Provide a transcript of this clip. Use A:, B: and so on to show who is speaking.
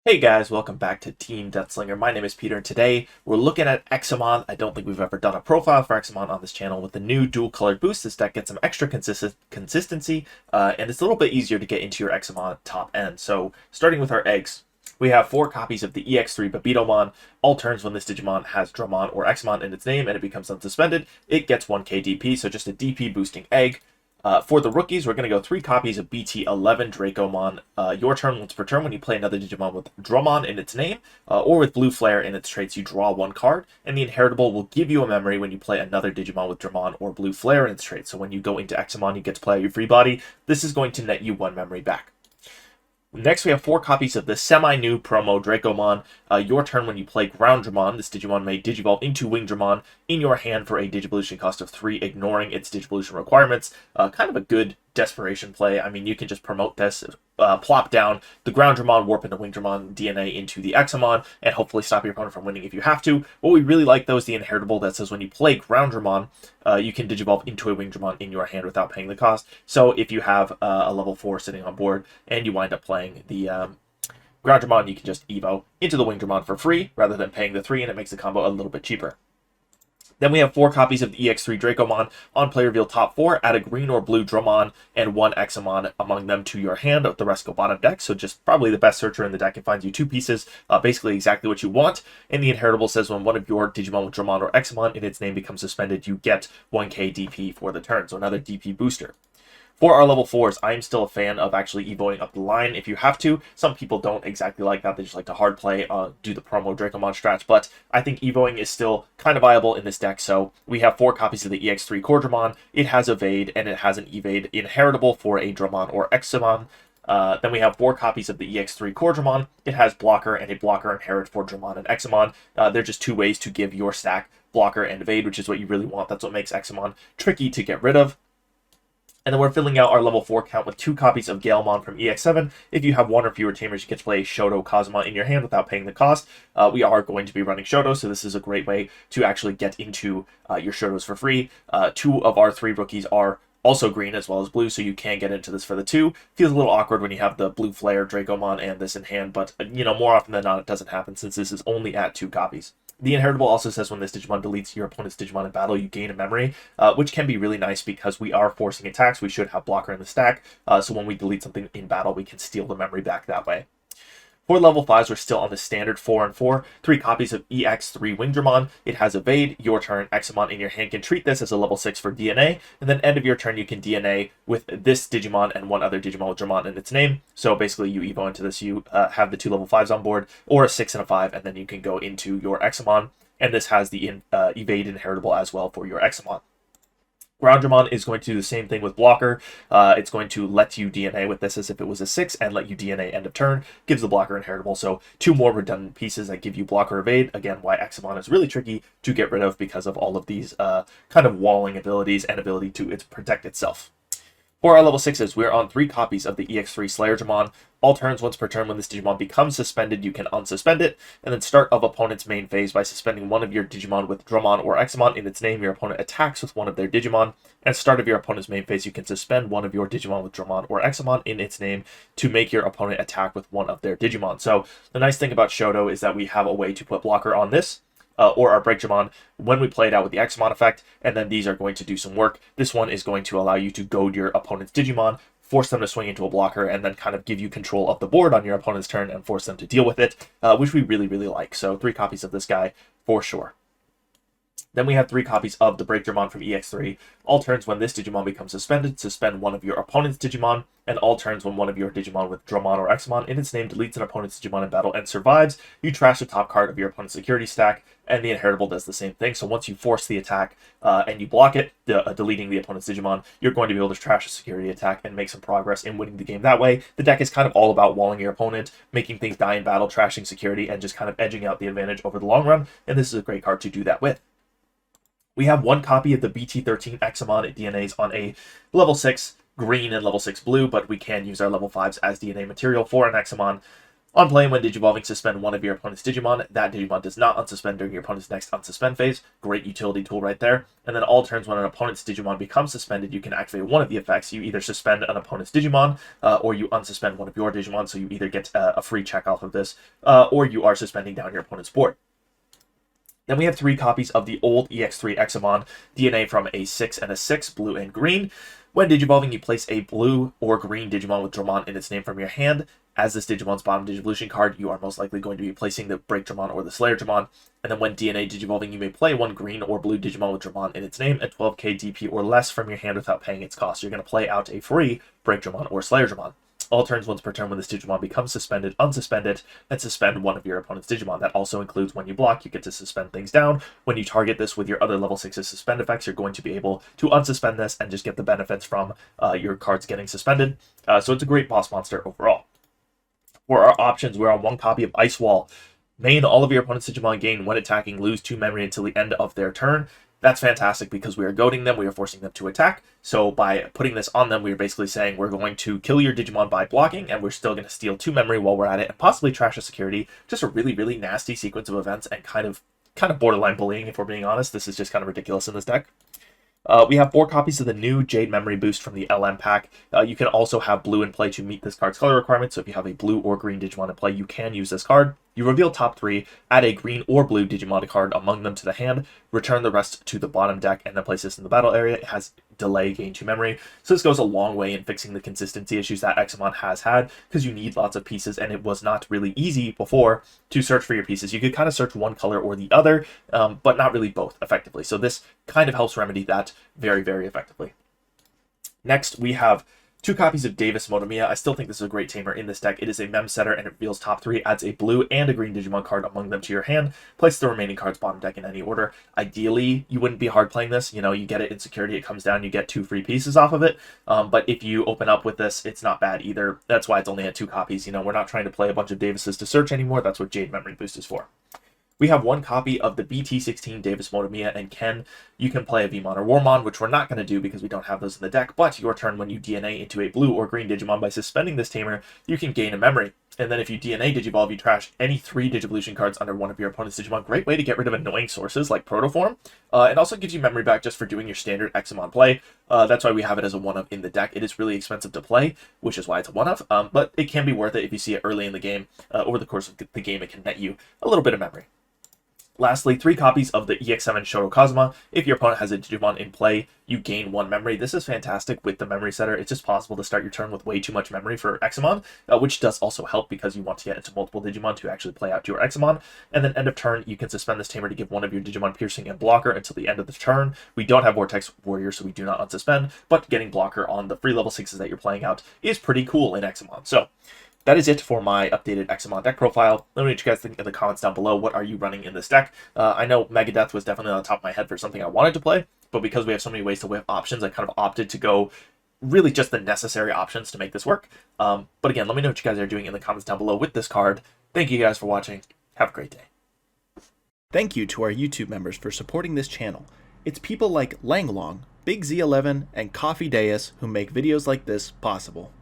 A: Hey guys, welcome back to Team Death Slinger. My name is Peter, and today we're looking at Examon. I don't think we've ever done a profile for Examon on this channel. With the new dual-colored boost, this deck gets some extra consistency, and it's a little bit easier to get into your Examon top end. So, starting with our eggs, we have 4 copies of the EX3 Bebydomon. All turns when this Digimon has Dramon or Examon in its name and it becomes unsuspended, it gets 1k DP, so just a DP boosting egg. For the rookies, we're going to go 3 copies of BT11 Dracomon. Your turn once per turn when you play another Digimon with Dromon in its name, or with Blue Flare in its traits, you draw 1 card, and the Inheritable will give you a memory when you play another Digimon with Dramon or Blue Flare in its traits. So when you go into Examon, you get to play your free body. This is going to net you 1 memory back. Next, we have 4 copies of the semi-new promo Dracomon. Your turn when you play Groundramon. This Digimon may Digivolve into Wingdramon in your hand for a Digivolution cost of 3, ignoring its Digivolution requirements. Kind of a good desperation play. I mean, you can just promote this, plop down the Groundramon, warp into Wingdramon DNA into the Examon, and hopefully stop your opponent from winning if you have to. What we really like, though, is the Inheritable that says when you play Groundramon, you can Digivolve into a Wingdramon in your hand without paying the cost. So if you have a level 4 sitting on board and you wind up playing the Groundramon, you can just Evo into the Wingdramon for free rather than paying the 3, and it makes the combo a little bit cheaper. Then we have 4 copies of the EX3 Dracomon. On play reveal top 4, add a green or blue Dramon and 1 Examon among them to your hand. The rest go bottom deck, so just probably the best searcher in the deck and finds you 2 pieces, basically exactly what you want. And the Inheritable says when one of your Digimon with Dramon or Examon in its name becomes suspended, you get 1k DP for the turn, so another DP booster. For our level 4s, I am still a fan of actually evoing up the line if you have to. Some people don't exactly like that. They just like to hard play, do the promo Dracomon strats, but I think evoing is still kind of viable in this deck. So we have 4 copies of the EX3 Coredramon. It has evade, and it has an evade inheritable for a Dramon or Examon. Then we have 4 copies of the EX3 Coredramon. It has blocker and a blocker inherit for Dramon and Examon. They're just 2 ways to give your stack blocker and evade, which is what you really want. That's what makes Examon tricky to get rid of. And then we're filling out our level 4 count with 2 copies of Galemon from EX7. If you have 1 or fewer Tamers, you get to play Shoto Kazuma in your hand without paying the cost. We are going to be running Shoto, so this is a great way to actually get into your Shotos for free. 2 of our 3 rookies are also green as well as blue, so you can get into this for the 2. Feels a little awkward when you have the Blue Flare Dracomon and this in hand, but more often than not it doesn't happen since this is only at 2 copies. The Inheritable also says when this Digimon deletes your opponent's Digimon in battle, you gain a memory, which can be really nice because we are forcing attacks. We should have blocker in the stack, so when we delete something in battle, we can steal the memory back that way. For level 5s, we're still on the standard 4 and 4. 3 copies of EX3 Wingdramon. It has evade. Your turn, Examon in your hand can treat this as a level 6 for DNA. And then end of your turn, you can DNA with this Digimon and 1 other Digimon with Dramon in its name. So basically, you Evo into this. You have the 2 level 5s on board, or a 6 and a 5, and then you can go into your Examon. And this has the evade inheritable as well for your Examon. Groundramon is going to do the same thing with blocker. It's going to let you DNA with this as if it was a 6 and let you DNA end of turn. Gives the blocker inheritable. So 2 more redundant pieces that give you blocker evade. Again, why Examon is really tricky to get rid of because of all of these kind of walling abilities and ability to protect itself. For our level 6s, we're on 3 copies of the EX3 Slayerdramon. All turns once per turn when this Digimon becomes suspended, you can unsuspend it, and then start of opponent's main phase by suspending one of your Digimon with Dramon or Examon in its name. Your opponent attacks with one of their Digimon. At start of your opponent's main phase, you can suspend one of your Digimon with Dramon or Examon in its name to make your opponent attack with one of their Digimon. So the nice thing about Shoto is that we have a way to put blocker on this, or our Breakdramon when we play it out with the Examon effect, and then these are going to do some work. This one is going to allow you to goad your opponent's Digimon, force them to swing into a blocker, and then kind of give you control of the board on your opponent's turn and force them to deal with it, which we really, really like. So 3 copies of this guy for sure. Then we have 3 copies of the Breakdramon from EX3. All turns when this Digimon becomes suspended, suspend one of your opponent's Digimon, and all turns when one of your Digimon with Dramon or Examon in its name deletes an opponent's Digimon in battle and survives, you trash the top card of your opponent's security stack, and the Inheritable does the same thing. So once you force the attack and you block it, deleting the opponent's Digimon, you're going to be able to trash a security attack and make some progress in winning the game that way. The deck is kind of all about walling your opponent, making things die in battle, trashing security, and just kind of edging out the advantage over the long run, and this is a great card to do that with. We have 1 copy of the BT13 Examon. It DNAs on a level 6 green and level 6 blue, but we can use our level 5s as DNA material for an Examon. On play, when Digivolving, suspend one of your opponent's Digimon. That Digimon does not unsuspend during your opponent's next unsuspend phase. Great utility tool right there. And then all turns when an opponent's Digimon becomes suspended, you can activate one of the effects. You either suspend an opponent's Digimon, or you unsuspend one of your Digimon, so you either get a free check off of this, or you are suspending down your opponent's board. Then we have 3 copies of the old EX3 Examon, DNA from a 6 and a 6, blue and green. When Digivolving, you place a blue or green Digimon with Dramon in its name from your hand. As this Digimon's bottom Digivolution card, you are most likely going to be placing the Breakdramon or the Slayerdramon. And then when DNA Digivolving, you may play 1 green or blue Digimon with Dramon in its name at 12k DP or less from your hand without paying its cost. You're going to play out a free Breakdramon or Slayerdramon. All turns once per turn when this Digimon becomes suspended, unsuspend it, and suspend one of your opponent's Digimon. That also includes when you block, you get to suspend things down. When you target this with your other level 6's suspend effects, you're going to be able to unsuspend this and just get the benefits from your cards getting suspended. So it's a great boss monster overall. For our options, we're on 1 copy of Ice Wall. Main all of your opponent's Digimon gain when attacking, lose 2 memory until the end of their turn. That's fantastic because we are goading them, we are forcing them to attack. So by putting this on them, we are basically saying we're going to kill your Digimon by blocking, and we're still going to steal 2 memory while we're at it, and possibly trash a security. Just a really, really nasty sequence of events, and kind of borderline bullying, if we're being honest. This is just kind of ridiculous in this deck. We have 4 copies of the new Jade Memory Boost from the LM pack. You can also have blue in play to meet this card's color requirement, so if you have a blue or green Digimon in play, you can use this card. You reveal top 3, add a green or blue Digimon card among them to the hand, return the rest to the bottom deck, and then place this in the battle area. It has delay, gain 2 memory, so this goes a long way in fixing the consistency issues that Examon has had, because you need lots of pieces, and it was not really easy before to search for your pieces. You could kind of search one color or the other, but not really both effectively, so this kind of helps remedy that very, very effectively. Next, we have 2 copies of Davis Motomiya. I still think this is a great tamer in this deck. It is a mem setter and it reveals top 3, adds a blue and a green Digimon card among them to your hand. Place the remaining cards bottom deck in any order. Ideally, you wouldn't be hard playing this. You know, you get it in security, it comes down, you get 2 free pieces off of it. But if you open up with this, it's not bad either. That's why it's only at 2 copies. You know, we're not trying to play a bunch of Davises to search anymore. That's what Jade Memory Boost is for. We have 1 copy of the BT16 Davis Motomiya and Ken. You can play a Vmon or Warmon, which we're not going to do because we don't have those in the deck, but your turn when you DNA into a blue or green Digimon by suspending this tamer, you can gain a memory. And then if you DNA Digivolve, you trash any 3 Digivolution cards under one of your opponent's Digimon. Great way to get rid of annoying sources like Protoform. It also gives you memory back just for doing your standard Examon play. That's why we have it as a 1-of in the deck. It is really expensive to play, which is why it's a 1-of, but it can be worth it if you see it early in the game. Over the course of the game, it can net you a little bit of memory. Lastly, 3 copies of the EX7 Shoto Kazuma. If your opponent has a Digimon in play, you gain 1 memory. This is fantastic with the memory setter. It's just possible to start your turn with way too much memory for Examon, which does also help because you want to get into multiple Digimon to actually play out your Examon. And then end of turn, you can suspend this tamer to give one of your Digimon piercing and blocker until the end of the turn. We don't have Vortex Warrior, so we do not unsuspend, but getting blocker on the free level 6s that you're playing out is pretty cool in Examon. So that is it for my updated Examon deck profile. Let me know what you guys think in the comments down below. What are you running in this deck? I know Megadeth was definitely on the top of my head for something I wanted to play, but because we have so many ways to whip options, I kind of opted to go really just the necessary options to make this work. But again, let me know what you guys are doing in the comments down below with this card. Thank you guys for watching. Have a great day.
B: Thank you to our YouTube members for supporting this channel. It's people like Langlong, Big Z11, and Coffee Deus who make videos like this possible.